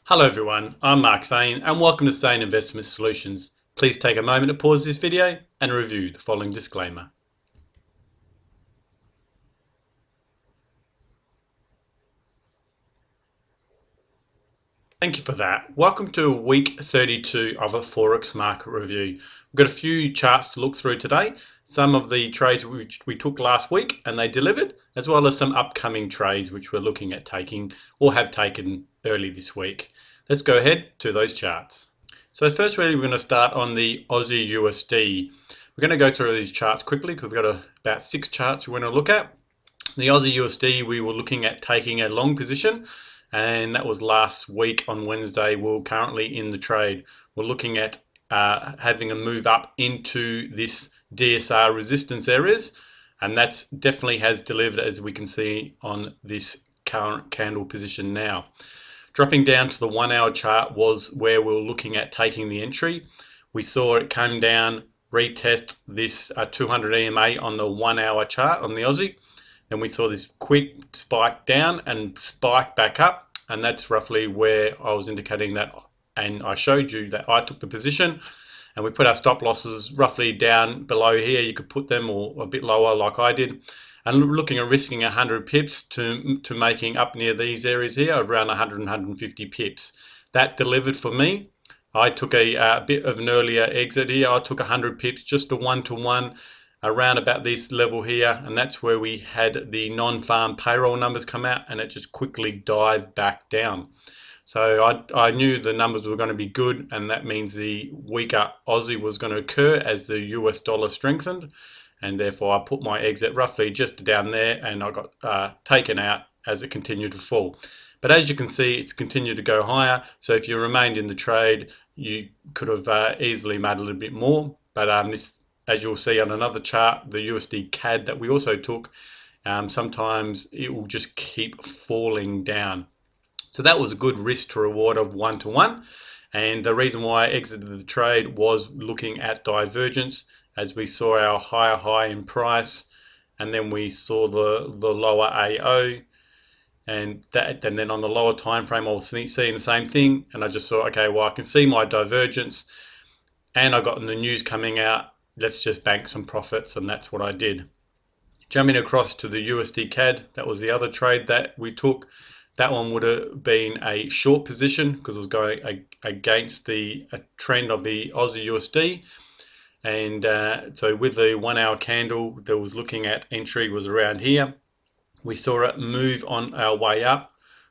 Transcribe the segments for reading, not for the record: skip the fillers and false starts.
Hello everyone, I'm Mark Zane and welcome to Zane Investment Solutions. Please take a moment to pause this video and review the following disclaimer. Thank you for that. Welcome to week 32 of a Forex market review. We've got a few charts to look through today. Some of the trades which we took last week and they delivered, as well as some upcoming trades which we're looking at taking or have taken early this week. Let's go ahead to those charts. So first we're going to start on the Aussie USD. We're going to go through these charts quickly because we've got about 6 charts we're going to look at. The Aussie USD, we were looking at taking a long position, and that was last week on Wednesday. We're currently in the trade. We're looking at having a move up into this DSR resistance areas, and that's definitely has delivered, as we can see on this current candle position now. Dropping down to the 1 hour chart was where we were looking at taking the entry. We saw it come down, retest this 200 EMA on the 1 hour chart on the Aussie. Then we saw this quick spike down and spike back up, and that's roughly where I was indicating that, and I showed you that I took the position and we put our stop losses roughly down below here. You could put them or a bit lower like I did, and looking at risking 100 pips to making up near these areas here around 100 and 150 pips. That delivered for me. I took a bit of an earlier exit here. I took 100 pips, just a 1-to-1 around about this level here, and that's where we had the non-farm payroll numbers come out, and it just quickly dived back down. So I knew the numbers were going to be good, and that means the weaker Aussie was going to occur as the US dollar strengthened, and therefore I put my exit roughly just down there, and I got taken out as it continued to fall. But as you can see, it's continued to go higher, so if you remained in the trade, you could have easily made a little bit more. But this, as you'll see on another chart, the USDCAD that we also took, sometimes it will just keep falling down. So that was a good risk to reward of 1-to-1. And the reason why I exited the trade was looking at divergence, as we saw our higher high in price, and then we saw the lower AO, and then on the lower time frame I was seeing the same thing, and I just saw, okay, well, I can see my divergence, and I got the news coming out, let's just bank some profits, and that's what I did. Jumping across to the USDCAD, that was the other trade that we took. That one would have been a short position because it was going against the trend of the Aussie USD. And so with the 1 hour candle that was looking at entry was around here. We saw it move on our way up.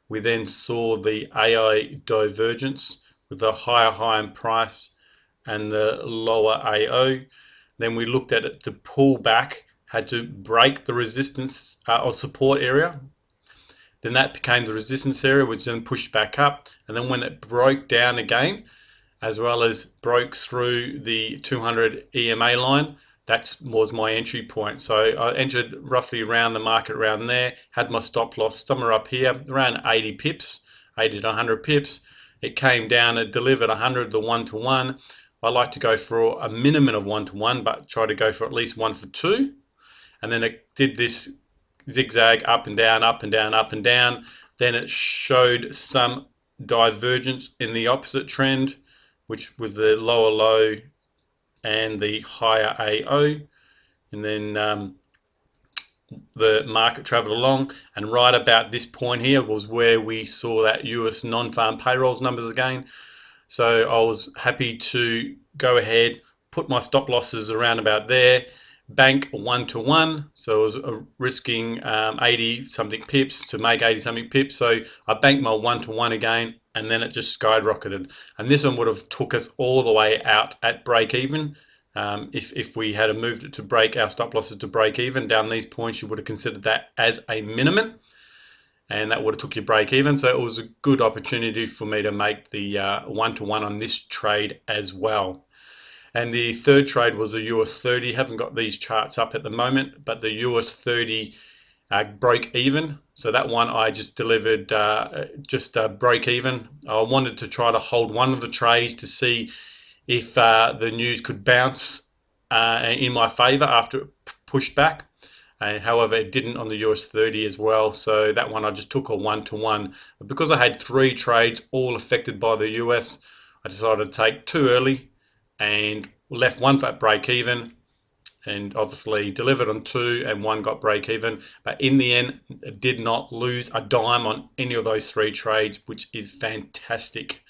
We then saw the AI divergence with the higher high in price and the lower AO. Then we looked at it to pull back, had to break the resistance or support area. Then that became the resistance area, which then pushed back up. And then when it broke down again, as well as broke through the 200 EMA line, that was my entry point. So I entered roughly around the market around there, had my stop loss somewhere up here, around 80 pips, 80 to 100 pips. It came down, it delivered 100 to 1-to-1. I like to go for a minimum of 1-to-1, but try to go for at least 1-for-2. And then it did this zigzag up and down, up and down, up and down. Then it showed some divergence in the opposite trend, which was the lower low and the higher AO. And then the market traveled along, and right about this point here was where we saw that US non-farm payrolls numbers again. So I was happy to go ahead, put my stop losses around about there, bank 1-to-1, so I was risking 80 something pips to make 80 something pips. So I banked my 1-to-1 again, and then it just skyrocketed. And this one would have took us all the way out at break even. If we had moved it to break our stop losses to break even down these points, you would have considered that as a minimum, and that would have took you break even. So it was a good opportunity for me to make the 1-to-1 on this trade as well. And the third trade was a US 30. Haven't got these charts up at the moment, but the US 30 broke even. So that one I just delivered break even. I wanted to try to hold one of the trades to see if the news could bounce in my favor after it pushed back. However, it didn't on the US30 as well, so that one I just took a 1-to-1. But because I had 3 trades all affected by the US, I decided to take 2 early and left 1 at break even, and obviously delivered on 2 and 1 got break even. But in the end, I did not lose a dime on any of those 3 trades, which is fantastic.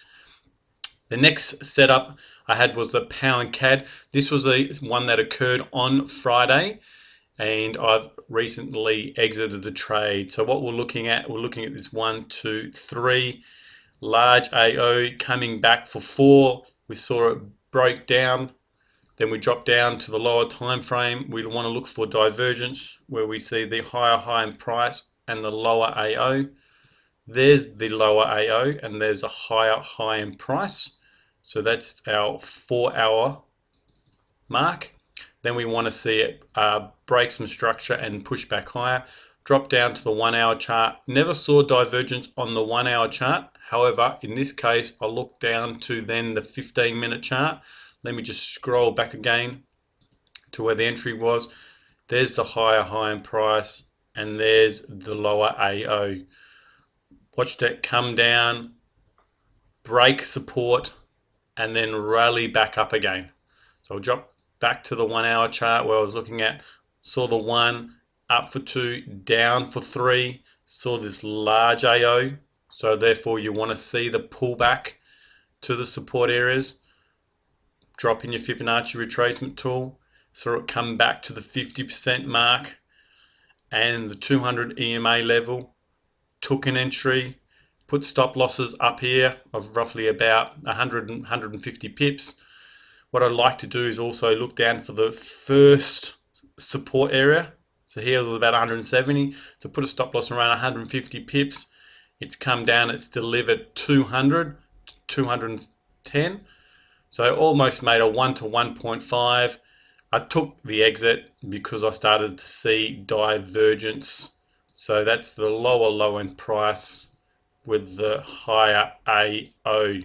The next setup I had was the pound CAD. This was one that occurred on Friday, and I've recently exited the trade. So what we're looking at this 1, 2, 3 large AO coming back for 4. We saw it broke down, then we drop down to the lower time frame. We want to look for divergence where we see the higher high in price and the lower AO. There's the lower AO and there's a higher high in price. So that's our 4-hour mark. Then we want to see it break some structure and push back higher. Drop down to the 1-hour chart. Never saw divergence on the 1-hour chart. However, in this case, I looked down to then the 15-minute chart. Let me just scroll back again to where the entry was. There's the higher high in price and there's the lower AO. Watched it come down, break support, and then rally back up again. So I'll drop back to the 1-hour chart where I was looking at, saw the 1, up for 2, down for 3, saw this large AO. So therefore you want to see the pullback to the support areas. Drop in your Fibonacci retracement tool, saw it come back to the 50% mark and the 200 EMA level. Took an entry, put stop losses up here of roughly about 100 and 150 pips. What I'd like to do is also look down for the first support area. So here was about 170. So put a stop loss around 150 pips. It's come down, it's delivered 200, 210. So I almost made a 1 to 1.5. I took the exit because I started to see divergence. So that's the lower low end price with the higher AO.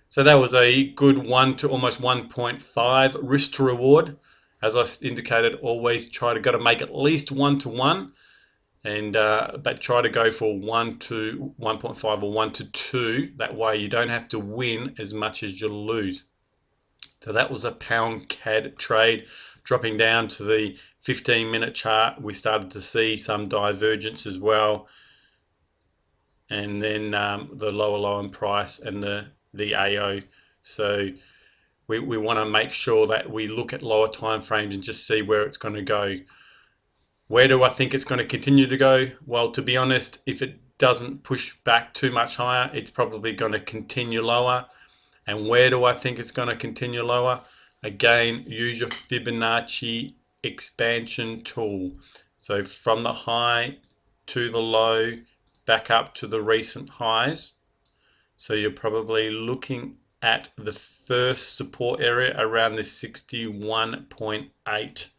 So that was a good 1 to almost 1.5 risk to reward. As I indicated, always got to make at least 1 to 1, and but try to go for 1 to 1.5 or 1 to 2. That way you don't have to win as much as you lose. So that was a pound CAD trade. Dropping down to the 15-minute chart, we started to see some divergence as well, and then the lower low in price and the AO. So we want to make sure that we look at lower time frames and just see where it's going to go. Where do I think it's going to continue to go? Well, to be honest, if it doesn't push back too much higher, it's probably going to continue lower. And where do I think it's going to continue lower? Again, use your Fibonacci expansion tool. So from the high to the low, back up to the recent highs. So you're probably looking at the first support area around this 61.8.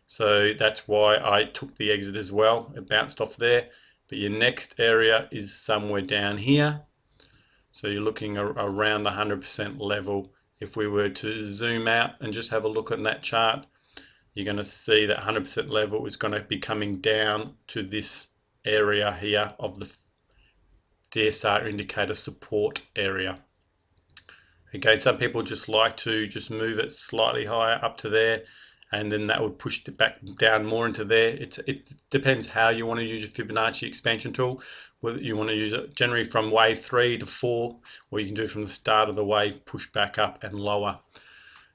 So that's why I took the exit as well. It bounced off there. But your next area is somewhere down here. So you're looking around the 100% level. If we were to zoom out and just have a look at that chart, you're going to see that 100% level is going to be coming down to this area here of the DSR indicator support area. Again, some people just like to just move it slightly higher up to there, and then that would push it back down more into there. It depends how you want to use your Fibonacci expansion tool, whether you want to use it generally from wave 3 to 4, or you can do from the start of the wave, push back up and lower.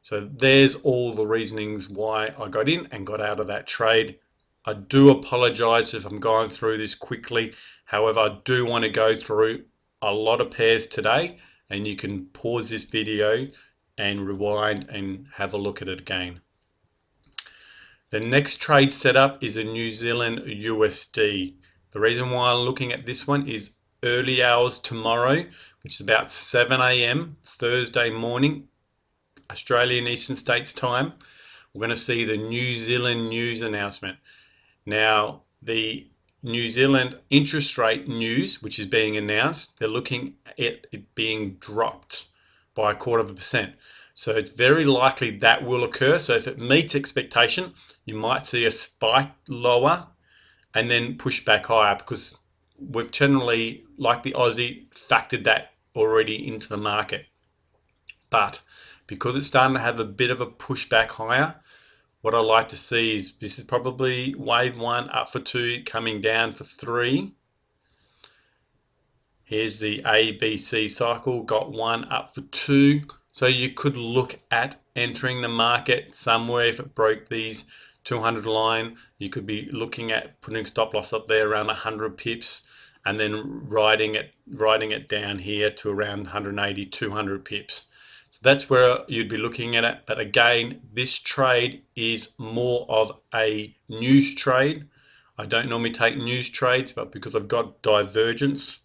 So there's all the reasonings why I got in and got out of that trade. I do apologize if I'm going through this quickly. However, I do want to go through a lot of pairs today, and you can pause this video and rewind and have a look at it again. The next trade setup is a New Zealand USD. The reason why I'm looking at this one is early hours tomorrow, which is about 7 AM Thursday morning, Australian Eastern States time. We're going to see the New Zealand news announcement. Now, the New Zealand interest rate news, which is being announced, they're looking at it being dropped by 0.25%. So it's very likely that will occur. So if it meets expectation, you might see a spike lower and then push back higher, because we've generally, like the Aussie, factored that already into the market. But because it's starting to have a bit of a pushback higher, what I like to see is this is probably wave 1 up for 2, coming down for 3. Here's the ABC cycle, got 1 up for 2. So you could look at entering the market somewhere if it broke these 200 line. You could be looking at putting stop loss up there around 100 pips and then riding it down here to around 180, 200 pips. So that's where you'd be looking at it. But again, this trade is more of a news trade. I don't normally take news trades, but because I've got divergence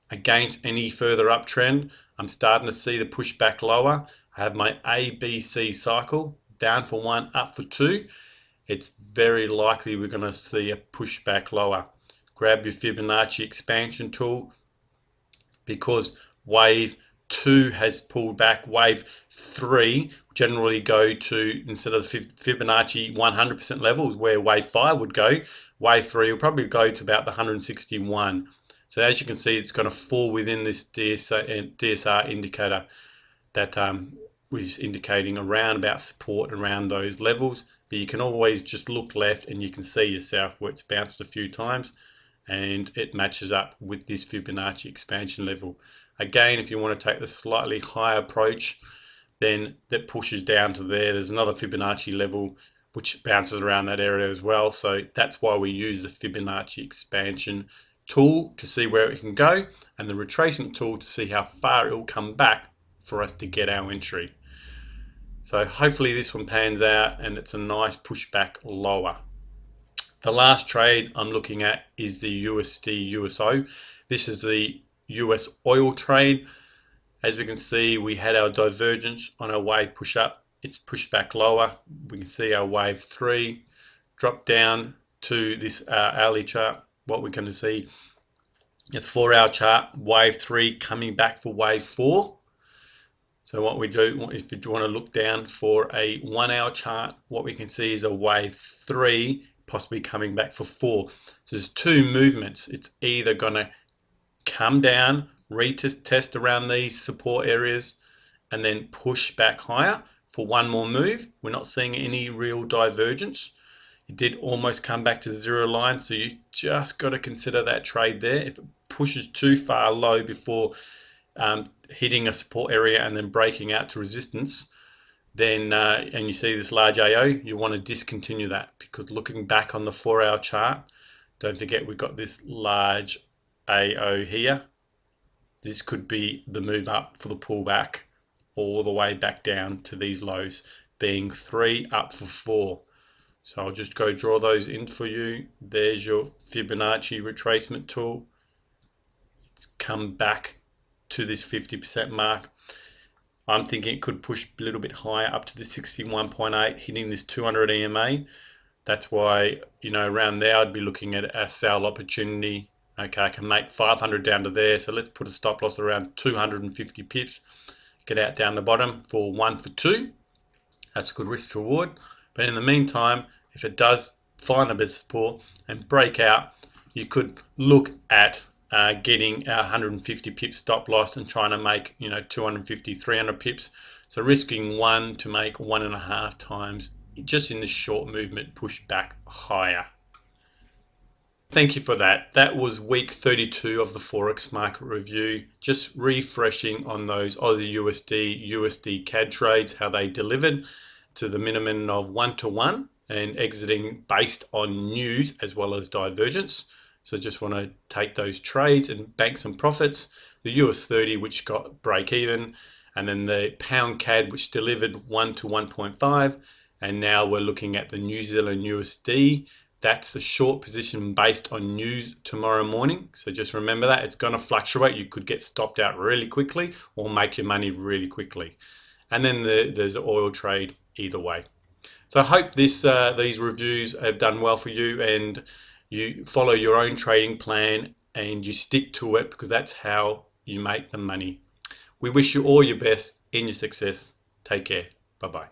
against any further uptrend, I'm starting to see the push back lower. I have my ABC cycle, down for 1, up for 2. It's very likely we're going to see a push back lower. Grab your Fibonacci expansion tool, because wave 2 has pulled back. Wave 3 generally go to, instead of the Fibonacci 100% level where wave 5 would go, wave 3 will probably go to about the 161. So as you can see, it's going to fall within this DSR indicator that was indicating around about support around those levels. But you can always just look left and you can see yourself where it's bounced a few times and it matches up with this Fibonacci expansion level. Again, if you want to take the slightly higher approach, then that pushes down to there. There's another Fibonacci level which bounces around that area as well. So that's why we use the Fibonacci expansion tool to see where it can go, and the retracement tool to see how far it will come back for us to get our entry. So hopefully this one pans out and it's a nice pushback lower. The last trade I'm looking at is the USD USO. This is the US oil trade. As we can see, we had our divergence on our wave push up. It's pushed back lower. We can see our wave 3 drop down to this hourly chart. What we're going to see, the 4-hour chart, wave 3 coming back for wave 4. So what we do, if you want to look down for a 1-hour chart, what we can see is a wave 3 possibly coming back for 4. So there's 2 movements. It's either going to come down, retest around these support areas, and then push back higher for one more move. We're not seeing any real divergence. It did almost come back to zero line, so you just got to consider that trade there. If it pushes too far low before hitting a support area and then breaking out to resistance, then and you see this large AO, you want to discontinue that, because looking back on the 4-hour chart, don't forget we've got this large AO here. This could be the move up for the pullback all the way back down to these lows, being 3 up for 4. So I'll just go draw those in for you. There's your Fibonacci retracement tool. It's come back to this 50% mark. I'm thinking it could push a little bit higher up to the 61.8, hitting this 200 EMA. That's why, you know, around there I'd be looking at a sell opportunity. Okay, I can make 500 down to there, so let's put a stop loss around 250 pips. Get out down the bottom for 1 for 2. That's a good risk to reward. But in the meantime, if it does find a bit of support and break out, you could look at getting a 150 pips stop loss and trying to make, you know, 250, 300 pips. So risking 1 to make 1.5 times just in this short movement push back higher. Thank you for that. That was week 32 of the Forex market review. Just refreshing on those Aussie USD, USDCAD trades, how they delivered to the minimum of 1-to-1 and exiting based on news as well as divergence. So just want to take those trades and bank some profits. The US 30, which got break even, and then the pound CAD, which delivered 1 to 1.5. And now we're looking at the New Zealand USD. That's the short position based on news tomorrow morning. So just remember that it's going to fluctuate. You could get stopped out really quickly or make your money really quickly. And then there's the oil trade either way. So I hope these reviews have done well for you, and you follow your own trading plan and you stick to it, because that's how you make the money. We wish you all your best in your success. Take care. Bye-bye.